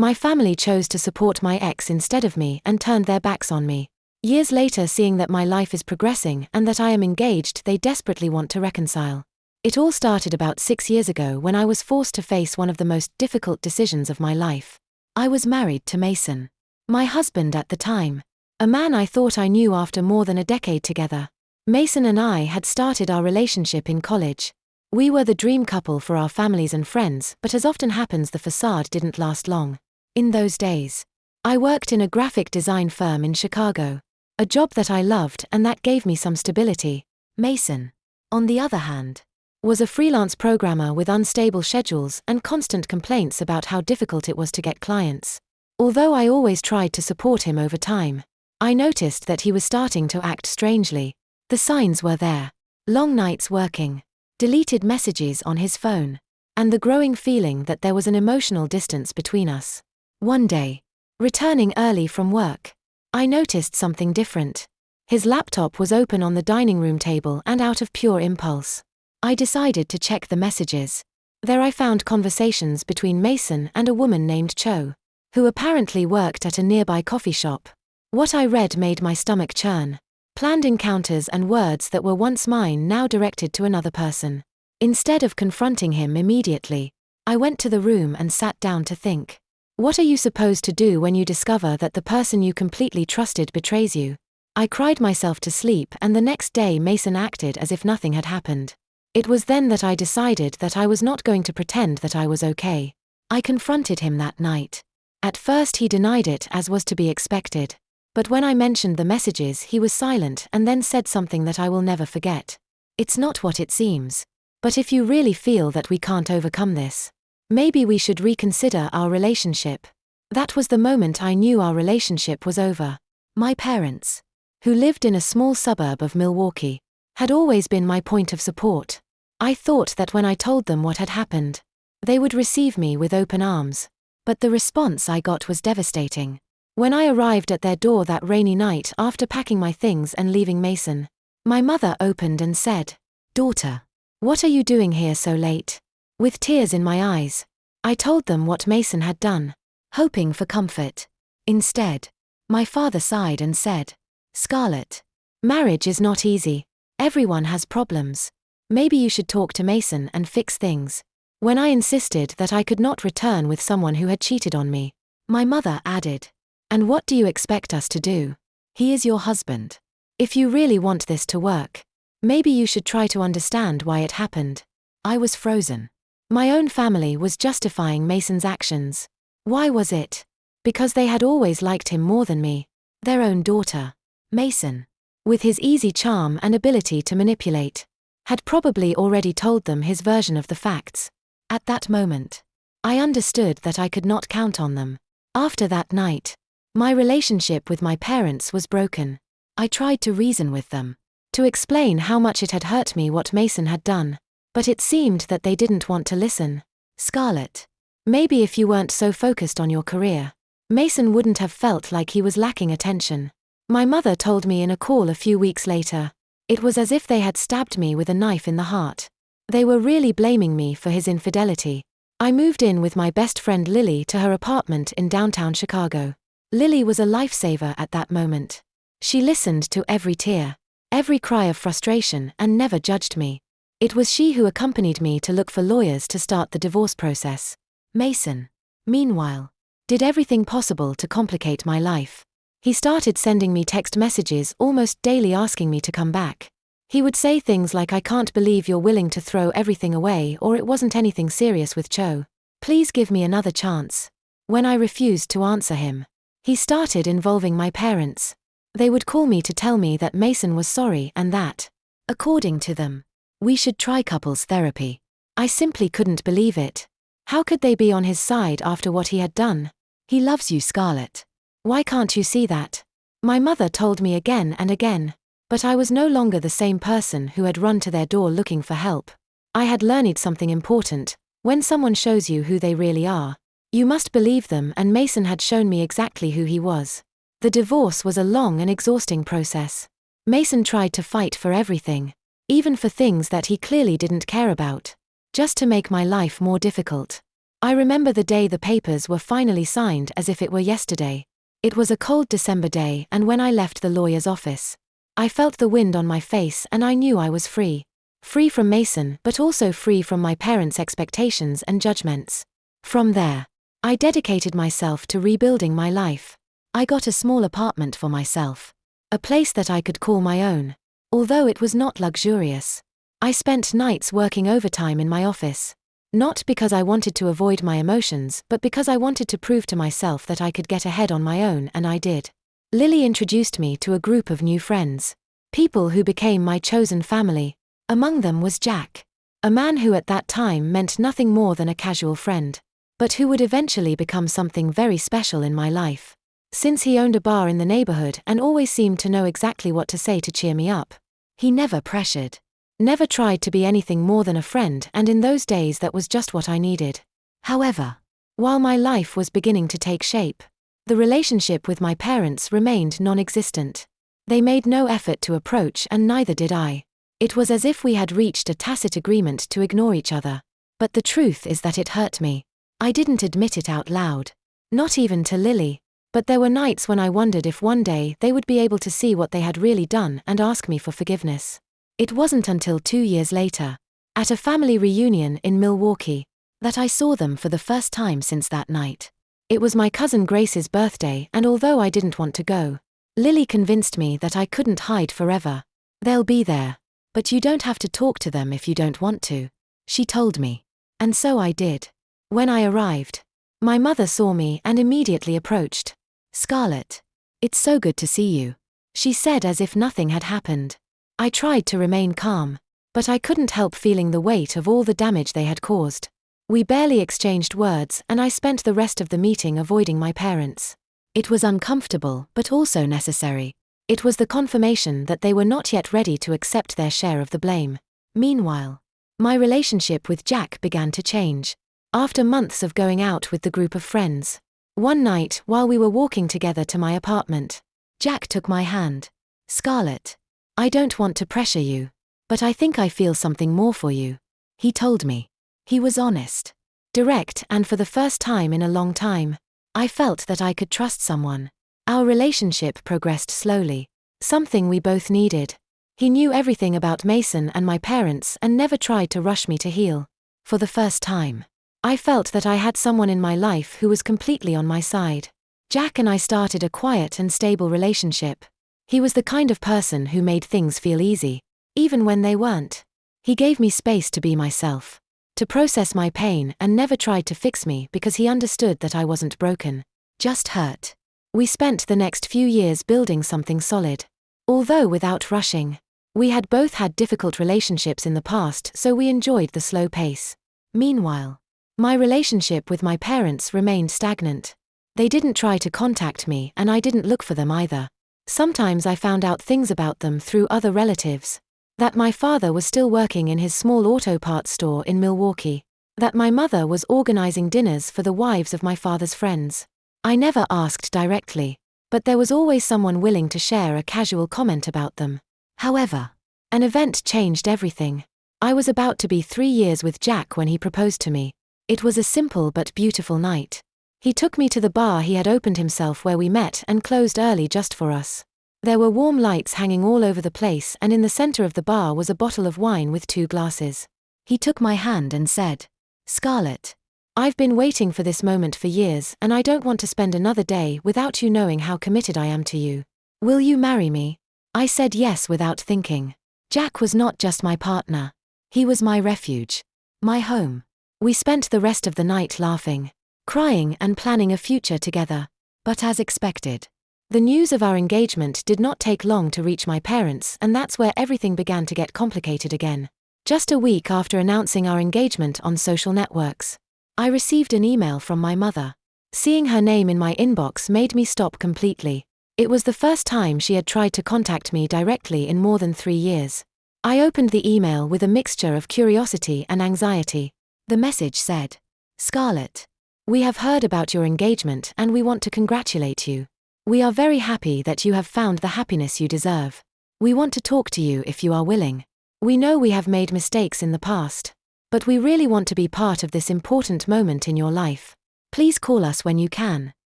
My family chose to support my ex instead of me and turned their backs on me. Years later, seeing that my life is progressing and that I am engaged, they desperately want to reconcile. It all started about 6 years ago when I was forced to face one of the most difficult decisions of my life. I was married to Mason. My husband at the time. A man I thought I knew after more than a decade together. Mason and I had started our relationship in college. We were the dream couple for our families and friends, but as often happens, the facade didn't last long. In those days, I worked in a graphic design firm in Chicago. A job that I loved and that gave me some stability. Mason, on the other hand, was a freelance programmer with unstable schedules and constant complaints about how difficult it was to get clients. Although I always tried to support him over time, I noticed that he was starting to act strangely. The signs were there. Long nights working, deleted messages on his phone, and the growing feeling that there was an emotional distance between us. One day, returning early from work, I noticed something different. His laptop was open on the dining room table, and out of pure impulse, I decided to check the messages. There I found conversations between Mason and a woman named Cho, who apparently worked at a nearby coffee shop. What I read made my stomach churn. Planned encounters and words that were once mine now directed to another person. Instead of confronting him immediately, I went to the room and sat down to think. What are you supposed to do when you discover that the person you completely trusted betrays you? I cried myself to sleep, and the next day Mason acted as if nothing had happened. It was then that I decided that I was not going to pretend that I was okay. I confronted him that night. At first he denied it, as was to be expected. But when I mentioned the messages, he was silent and then said something that I will never forget. It's not what it seems. But if you really feel that we can't overcome this, maybe we should reconsider our relationship. That was the moment I knew our relationship was over. My parents, who lived in a small suburb of Milwaukee, had always been my point of support. I thought that when I told them what had happened, they would receive me with open arms. But the response I got was devastating. When I arrived at their door that rainy night after packing my things and leaving Mason, my mother opened and said, "Daughter, what are you doing here so late?" With tears in my eyes, I told them what Mason had done, hoping for comfort. Instead, my father sighed and said, "Scarlett, marriage is not easy. Everyone has problems. Maybe you should talk to Mason and fix things." When I insisted that I could not return with someone who had cheated on me, my mother added, "And what do you expect us to do? He is your husband. If you really want this to work, maybe you should try to understand why it happened." I was frozen. My own family was justifying Mason's actions. Why was it? Because they had always liked him more than me. Their own daughter, Mason, with his easy charm and ability to manipulate, had probably already told them his version of the facts. At that moment, I understood that I could not count on them. After that night, my relationship with my parents was broken. I tried to reason with them, to explain how much it had hurt me what Mason had done, but it seemed that they didn't want to listen. "Scarlett, maybe if you weren't so focused on your career, Mason wouldn't have felt like he was lacking attention," my mother told me in a call a few weeks later. It was as if they had stabbed me with a knife in the heart. They were really blaming me for his infidelity. I moved in with my best friend Lily to her apartment in downtown Chicago. Lily was a lifesaver at that moment. She listened to every tear, every cry of frustration, and never judged me. It was she who accompanied me to look for lawyers to start the divorce process. Mason, meanwhile, did everything possible to complicate my life. He started sending me text messages almost daily asking me to come back. He would say things like, "I can't believe you're willing to throw everything away," or "It wasn't anything serious with Cho. Please give me another chance." When I refused to answer him, he started involving my parents. They would call me to tell me that Mason was sorry and that, according to them, we should try couples therapy. I simply couldn't believe it. How could they be on his side after what he had done? "He loves you, Scarlett. Why can't you see that?" My mother told me again and again. But I was no longer the same person who had run to their door looking for help. I had learned something important. When someone shows you who they really are, you must believe them, and Mason had shown me exactly who he was. The divorce was a long and exhausting process. Mason tried to fight for everything, even for things that he clearly didn't care about, just to make my life more difficult. I remember the day the papers were finally signed as if it were yesterday. It was a cold December day, and when I left the lawyer's office, I felt the wind on my face and I knew I was free. Free from Mason, but also free from my parents' expectations and judgments. From there, I dedicated myself to rebuilding my life. I got a small apartment for myself. A place that I could call my own. Although it was not luxurious. I spent nights working overtime in my office. Not because I wanted to avoid my emotions, but because I wanted to prove to myself that I could get ahead on my own, and I did. Lily introduced me to a group of new friends. People who became my chosen family. Among them was Jack. A man who at that time meant nothing more than a casual friend. But who would eventually become something very special in my life. Since he owned a bar in the neighborhood and always seemed to know exactly what to say to cheer me up. He never pressured. Never tried to be anything more than a friend, and in those days that was just what I needed. However, while my life was beginning to take shape, the relationship with my parents remained non-existent. They made no effort to approach, and neither did I. It was as if we had reached a tacit agreement to ignore each other. But the truth is that it hurt me. I didn't admit it out loud. Not even to Lily. But there were nights when I wondered if one day they would be able to see what they had really done and ask me for forgiveness. It wasn't until 2 years later, at a family reunion in Milwaukee, that I saw them for the first time since that night. It was my cousin Grace's birthday, and although I didn't want to go, Lily convinced me that I couldn't hide forever. They'll be there. But you don't have to talk to them if you don't want to, she told me. And so I did. When I arrived, my mother saw me and immediately approached. "Scarlett, it's so good to see you," she said as if nothing had happened. I tried to remain calm, but I couldn't help feeling the weight of all the damage they had caused. We barely exchanged words, and I spent the rest of the meeting avoiding my parents. It was uncomfortable, but also necessary. It was the confirmation that they were not yet ready to accept their share of the blame. Meanwhile, my relationship with Jack began to change. After months of going out with the group of friends, one night while we were walking together to my apartment, Jack took my hand. "Scarlett, I don't want to pressure you, but I think I feel something more for you," he told me. He was honest, direct, and for the first time in a long time, I felt that I could trust someone. Our relationship progressed slowly, something we both needed. He knew everything about Mason and my parents and never tried to rush me to heal. For the first time, I felt that I had someone in my life who was completely on my side. Jack and I started a quiet and stable relationship. He was the kind of person who made things feel easy, even when they weren't. He gave me space to be myself, to process my pain, and never tried to fix me because he understood that I wasn't broken, just hurt. We spent the next few years building something solid. Although without rushing. We had both had difficult relationships in the past, so we enjoyed the slow pace. Meanwhile, my relationship with my parents remained stagnant. They didn't try to contact me, and I didn't look for them either. Sometimes I found out things about them through other relatives. That my father was still working in his small auto parts store in Milwaukee. That my mother was organizing dinners for the wives of my father's friends. I never asked directly, but there was always someone willing to share a casual comment about them. However, an event changed everything. I was about to be 3 years with Jack when he proposed to me. It was a simple but beautiful night. He took me to the bar he had opened himself where we met and closed early just for us. There were warm lights hanging all over the place, and in the center of the bar was a bottle of wine with 2 glasses. He took my hand and said, "Scarlett, I've been waiting for this moment for years, and I don't want to spend another day without you knowing how committed I am to you. Will you marry me?" I said yes without thinking. Jack was not just my partner. He was my refuge. My home. We spent the rest of the night laughing, crying, and planning a future together. But as expected, the news of our engagement did not take long to reach my parents, and that's where everything began to get complicated again. Just a week after announcing our engagement on social networks, I received an email from my mother. Seeing her name in my inbox made me stop completely. It was the first time she had tried to contact me directly in more than 3 years. I opened the email with a mixture of curiosity and anxiety. The message said, "Scarlett, we have heard about your engagement and we want to congratulate you. We are very happy that you have found the happiness you deserve. We want to talk to you if you are willing. We know we have made mistakes in the past. but we really want to be part of this important moment in your life. Please call us when you can.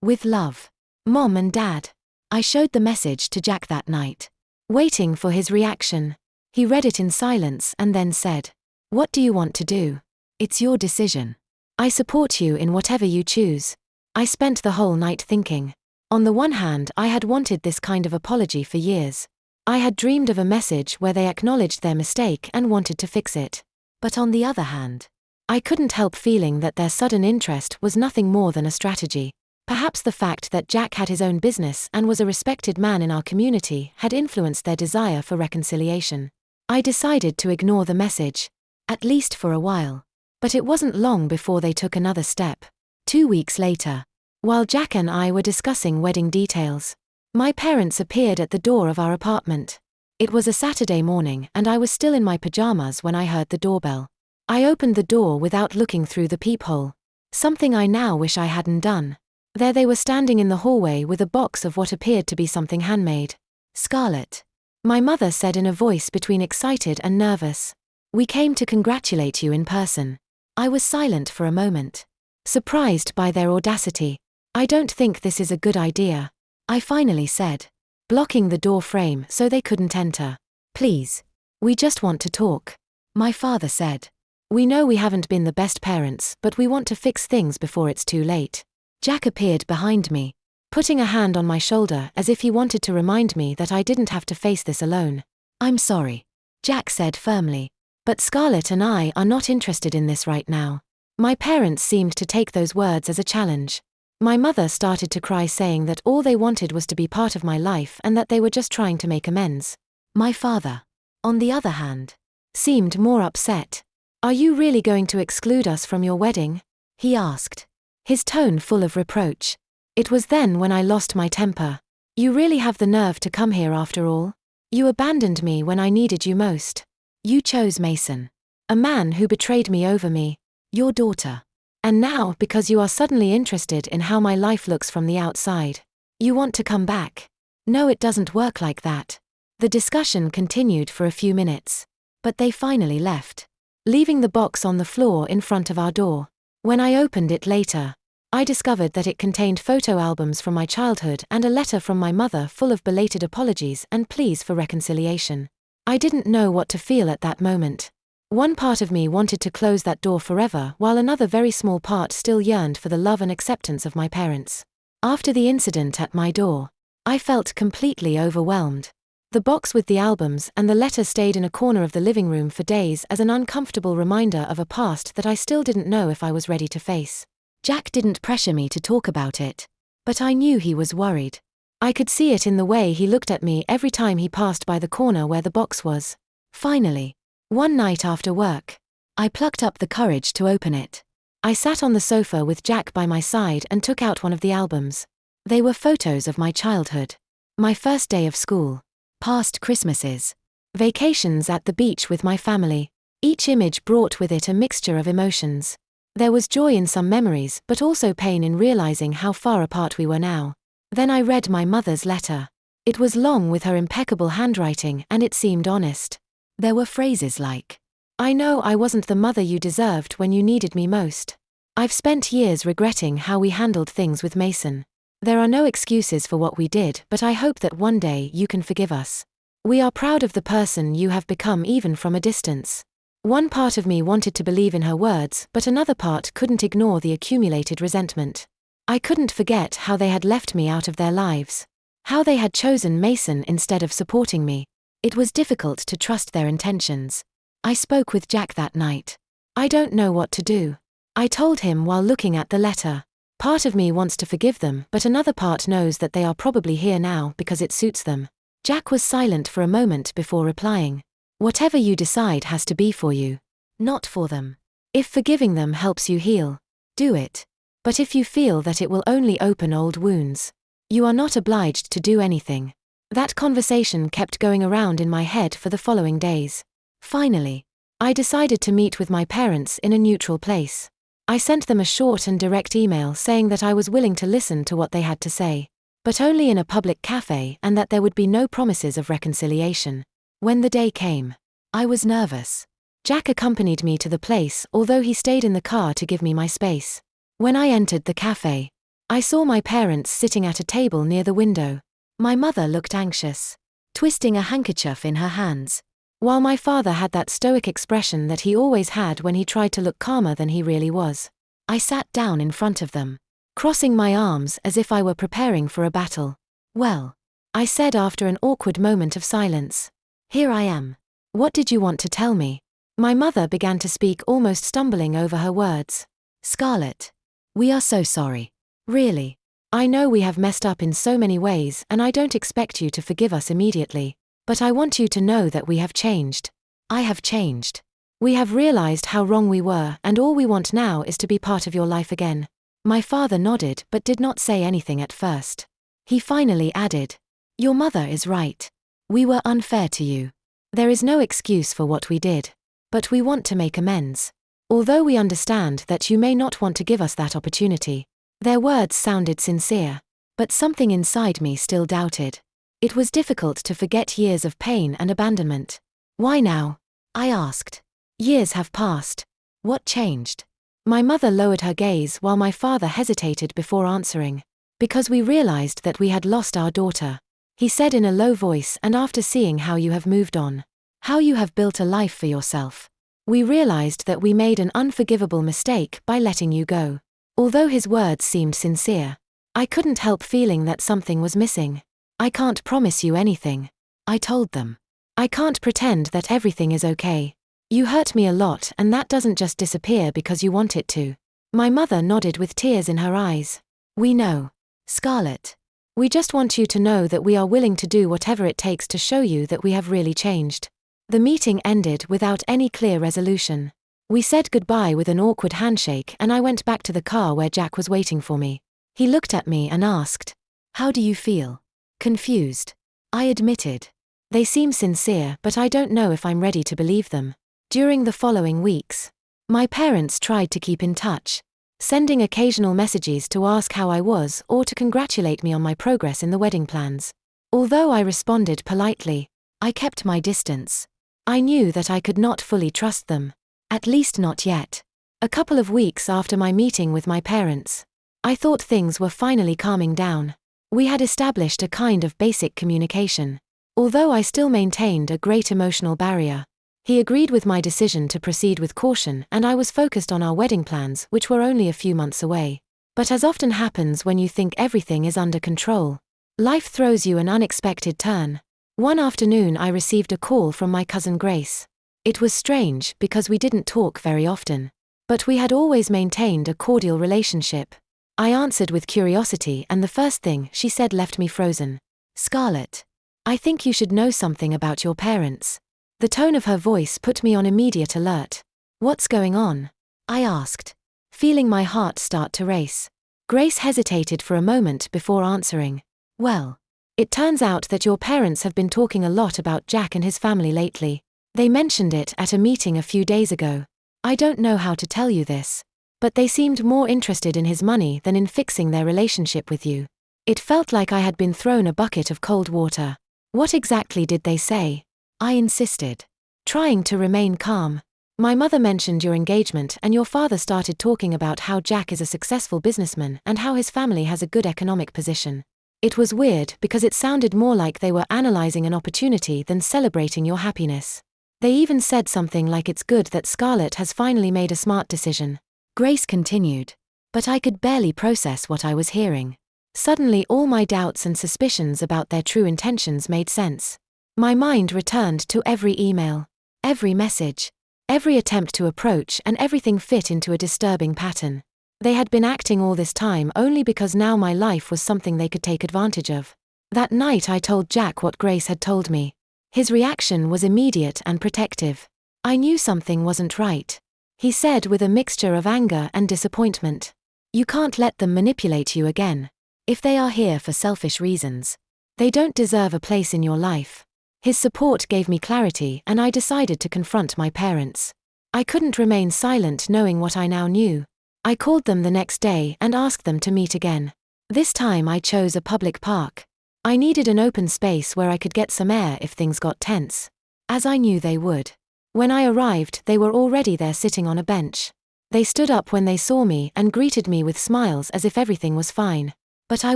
With love. Mom and Dad. I showed the message to Jack that night, waiting for his reaction. He read it in silence and then said, "What do you want to do? It's your decision. I support you in whatever you choose." I spent the whole night thinking. On the one hand, I had wanted this kind of apology for years. I had dreamed of a message where they acknowledged their mistake and wanted to fix it. But on the other hand, I couldn't help feeling that their sudden interest was nothing more than a strategy. Perhaps the fact that Jack had his own business and was a respected man in our community had influenced their desire for reconciliation. I decided to ignore the message, at least for a while. But it wasn't long before they took another step. 2 weeks later, while Jack and I were discussing wedding details, my parents appeared at the door of our apartment. It was a Saturday morning and I was still in my pajamas when I heard the doorbell. I opened the door without looking through the peephole, something I now wish I hadn't done. There they were standing in the hallway with a box of what appeared to be something handmade. "Scarlett," my mother said in a voice between excited and nervous. "We came to congratulate you in person." I was silent for a moment, surprised by their audacity. "I don't think this is a good idea," I finally said, blocking the door frame so they couldn't enter. "Please. We just want to talk," my father said. "We know we haven't been the best parents, but we want to fix things before it's too late." Jack appeared behind me, putting a hand on my shoulder as if he wanted to remind me that I didn't have to face this alone. "I'm sorry," Jack said firmly, "but Scarlett and I are not interested in this right now." My parents seemed to take those words as a challenge. My mother started to cry, saying that all they wanted was to be part of my life and that they were just trying to make amends. My father, on the other hand, seemed more upset. "Are you really going to exclude us from your wedding?" he asked, his tone full of reproach. It was then when I lost my temper. "You really have the nerve to come here after all? You abandoned me when I needed you most. You chose Mason, a man who betrayed me over me, your daughter. And now, because you are suddenly interested in how my life looks from the outside, you want to come back. No, it doesn't work like that." The discussion continued for a few minutes, but they finally left, leaving the box on the floor in front of our door. When I opened it later, I discovered that it contained photo albums from my childhood and a letter from my mother full of belated apologies and pleas for reconciliation. I didn't know what to feel at that moment. One part of me wanted to close that door forever, while another very small part still yearned for the love and acceptance of my parents. After the incident at my door, I felt completely overwhelmed. The box with the albums and the letter stayed in a corner of the living room for days as an uncomfortable reminder of a past that I still didn't know if I was ready to face. Jack didn't pressure me to talk about it, but I knew he was worried. I could see it in the way he looked at me every time he passed by the corner where the box was. Finally, one night after work, I plucked up the courage to open it. I sat on the sofa with Jack by my side and took out one of the albums. They were photos of my childhood, my first day of school, past Christmases, vacations at the beach with my family. Each image brought with it a mixture of emotions. There was joy in some memories, but also pain in realizing how far apart we were now. Then I read my mother's letter. It was long with her impeccable handwriting and it seemed honest. There were phrases like, "I know I wasn't the mother you deserved when you needed me most. I've spent years regretting how we handled things with Mason. There are no excuses for what we did, but I hope that one day you can forgive us. We are proud of the person you have become even from a distance." One part of me wanted to believe in her words, but another part couldn't ignore the accumulated resentment. I couldn't forget how they had left me out of their lives, how they had chosen Mason instead of supporting me. It was difficult to trust their intentions. I spoke with Jack that night. "I don't know what to do," I told him while looking at the letter. "Part of me wants to forgive them, but another part knows that they are probably here now because it suits them." Jack was silent for a moment before replying. "Whatever you decide has to be for you, not for them. If forgiving them helps you heal, do it. But if you feel that it will only open old wounds, you are not obliged to do anything." That conversation kept going around in my head for the following days. Finally, I decided to meet with my parents in a neutral place. I sent them a short and direct email saying that I was willing to listen to what they had to say, but only in a public cafe, and that there would be no promises of reconciliation. When the day came, I was nervous. Jack accompanied me to the place, although he stayed in the car to give me my space. When I entered the cafe, I saw my parents sitting at a table near the window. My mother looked anxious, twisting a handkerchief in her hands, while my father had that stoic expression that he always had when he tried to look calmer than he really was. I sat down in front of them, crossing my arms as if I were preparing for a battle. "Well," I said after an awkward moment of silence. "Here I am. What did you want to tell me?" My mother began to speak, almost stumbling over her words. "Scarlett, we are so sorry. Really. I know we have messed up in so many ways, and I don't expect you to forgive us immediately. But I want you to know that we have changed. I have changed. We have realized how wrong we were, and all we want now is to be part of your life again." My father nodded but did not say anything at first. He finally added, "Your mother is right. We were unfair to you. There is no excuse for what we did. But we want to make amends. Although we understand that you may not want to give us that opportunity." Their words sounded sincere, but something inside me still doubted. It was difficult to forget years of pain and abandonment. "Why now?" I asked. "Years have passed. What changed?" My mother lowered her gaze while my father hesitated before answering. "Because we realized that we had lost our daughter," he said in a low voice, "and after seeing how you have moved on, how you have built a life for yourself, we realized that we made an unforgivable mistake by letting you go." Although his words seemed sincere, I couldn't help feeling that something was missing. "I can't promise you anything," I told them. "I can't pretend that everything is okay. You hurt me a lot, and that doesn't just disappear because you want it to." My mother nodded with tears in her eyes. "We know, Scarlett. We just want you to know that we are willing to do whatever it takes to show you that we have really changed." The meeting ended without any clear resolution. We said goodbye with an awkward handshake, and I went back to the car where Jack was waiting for me. He looked at me and asked, "How do you feel?" "Confused," I admitted. "They seem sincere, but I don't know if I'm ready to believe them." During the following weeks, my parents tried to keep in touch, sending occasional messages to ask how I was or to congratulate me on my progress in the wedding plans. Although I responded politely, I kept my distance. I knew that I could not fully trust them. At least not yet. A couple of weeks after my meeting with my parents, I thought things were finally calming down. We had established a kind of basic communication. Although I still maintained a great emotional barrier, he agreed with my decision to proceed with caution, and I was focused on our wedding plans, which were only a few months away. But as often happens when you think everything is under control, life throws you an unexpected turn. One afternoon I received a call from my cousin Grace. It was strange because we didn't talk very often, but we had always maintained a cordial relationship. I answered with curiosity, and the first thing she said left me frozen. "Scarlett, I think you should know something about your parents." The tone of her voice put me on immediate alert. "What's going on?" I asked, feeling my heart start to race. Grace hesitated for a moment before answering. "Well, it turns out that your parents have been talking a lot about Jack and his family lately. They mentioned it at a meeting a few days ago. I don't know how to tell you this, but they seemed more interested in his money than in fixing their relationship with you." It felt like I had been thrown a bucket of cold water. "What exactly did they say?" I insisted, trying to remain calm. "My mother mentioned your engagement, and your father started talking about how Jack is a successful businessman and how his family has a good economic position." It was weird because it sounded more like they were analyzing an opportunity than celebrating your happiness. They even said something like it's good that Scarlett has finally made a smart decision. Grace continued. But I could barely process what I was hearing. Suddenly all my doubts and suspicions about their true intentions made sense. My mind returned to every email, every message, every attempt to approach, and everything fit into a disturbing pattern. They had been acting all this time only because now my life was something they could take advantage of. That night I told Jack what Grace had told me. His reaction was immediate and protective. I knew something wasn't right. He said with a mixture of anger and disappointment, "You can't let them manipulate you again. If they are here for selfish reasons, they don't deserve a place in your life." His support gave me clarity, and I decided to confront my parents. I couldn't remain silent knowing what I now knew. I called them the next day and asked them to meet again. This time I chose a public park. I needed an open space where I could get some air if things got tense, as I knew they would. When I arrived, they were already there sitting on a bench. They stood up when they saw me and greeted me with smiles as if everything was fine. But I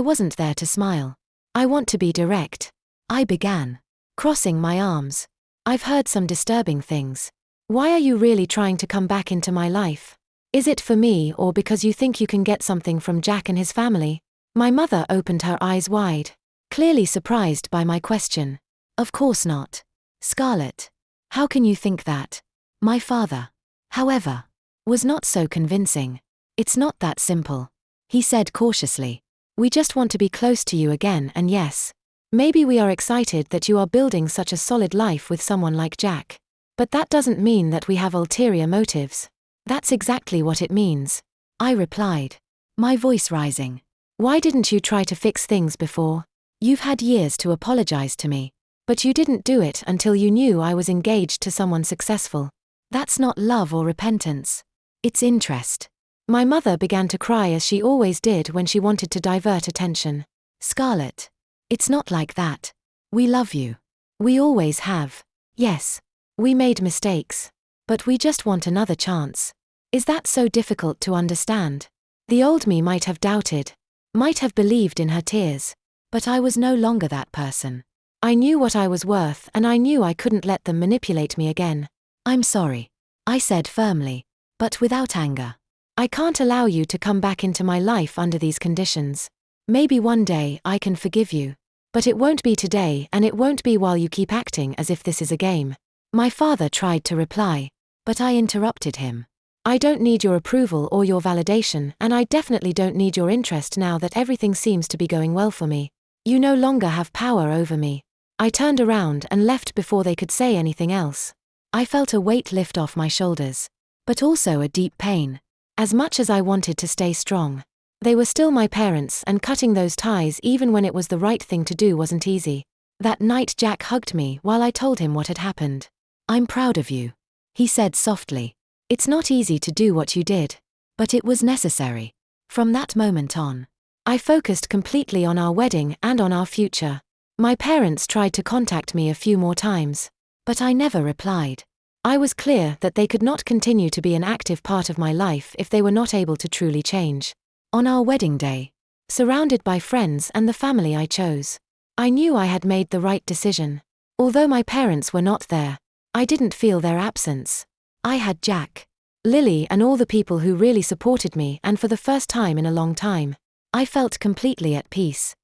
wasn't there to smile. I want to be direct. I began, crossing my arms. I've heard some disturbing things. Why are you really trying to come back into my life? Is it for me or because you think you can get something from Jack and his family? My mother opened her eyes wide, clearly surprised by my question. Of course not. Scarlett. How can you think that? My father, however, was not so convincing. It's not that simple, he said cautiously. We just want to be close to you again, and yes, maybe we are excited that you are building such a solid life with someone like Jack. But that doesn't mean that we have ulterior motives. That's exactly what it means, I replied, my voice rising. Why didn't you try to fix things before? You've had years to apologize to me. But you didn't do it until you knew I was engaged to someone successful. That's not love or repentance. It's interest. My mother began to cry as she always did when she wanted to divert attention. Scarlett. It's not like that. We love you. We always have. Yes. We made mistakes. But we just want another chance. Is that so difficult to understand? The old me might have doubted. Might have believed in her tears. But I was no longer that person. I knew what I was worth and I knew I couldn't let them manipulate me again. I'm sorry, I said firmly, but without anger. I can't allow you to come back into my life under these conditions. Maybe one day I can forgive you. But it won't be today and it won't be while you keep acting as if this is a game. My father tried to reply, but I interrupted him. I don't need your approval or your validation, and I definitely don't need your interest now that everything seems to be going well for me. You no longer have power over me. I turned around and left before they could say anything else. I felt a weight lift off my shoulders. But also a deep pain. As much as I wanted to stay strong. They were still my parents, and cutting those ties even when it was the right thing to do wasn't easy. That night Jack hugged me while I told him what had happened. I'm proud of you, he said softly. It's not easy to do what you did. But it was necessary. From that moment on, I focused completely on our wedding and on our future. My parents tried to contact me a few more times, but I never replied. I was clear that they could not continue to be an active part of my life if they were not able to truly change. On our wedding day, surrounded by friends and the family I chose, I knew I had made the right decision. Although my parents were not there, I didn't feel their absence. I had Jack, Lily, and all the people who really supported me, and for the first time in a long time, I felt completely at peace.